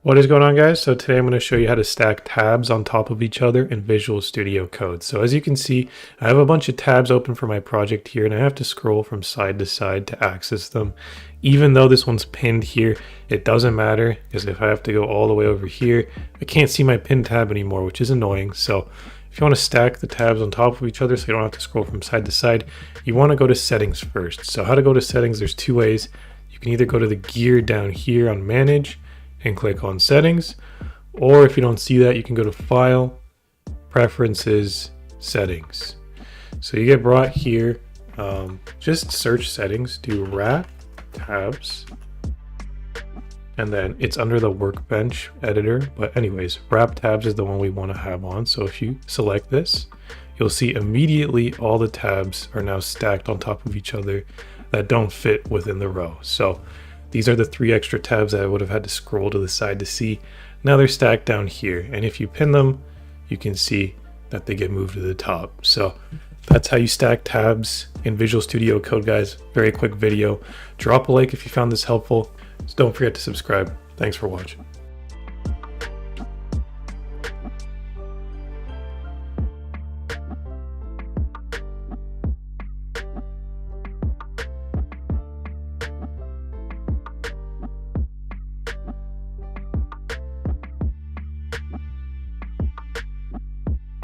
What is going on, guys? So today I'm going to show you how to stack tabs on top of each other in Visual Studio Code. So as you can see, I have a bunch of tabs open for my project here, and I have to scroll from side to side to access them. Even though this one's pinned here, it doesn't matter, because if I have to go all the way over here, I can't see my pinned tab anymore, which is annoying. So if you want to stack the tabs on top of each other so you don't have to scroll from side to side, you want to go to settings first. So how to go to settings, there's two ways. You can either go to the gear down here on manage and click on settings, or if you don't see that, you can go to file, preferences, settings. So you get brought here, just search settings, do wrap tabs, and then it's under the workbench editor. But anyways, wrap tabs is the one we want to have on. So if you select this, you'll see immediately all the tabs are now stacked on top of each other that don't fit within the row. So these are the 3 extra tabs that I would have had to scroll to the side to see. Now they're stacked down here, and if you pin them, you can see that they get moved to the top. So that's how you stack tabs in Visual Studio Code, guys. Very quick video. Drop a like if you found this helpful. Just don't forget to subscribe. Thanks for watching.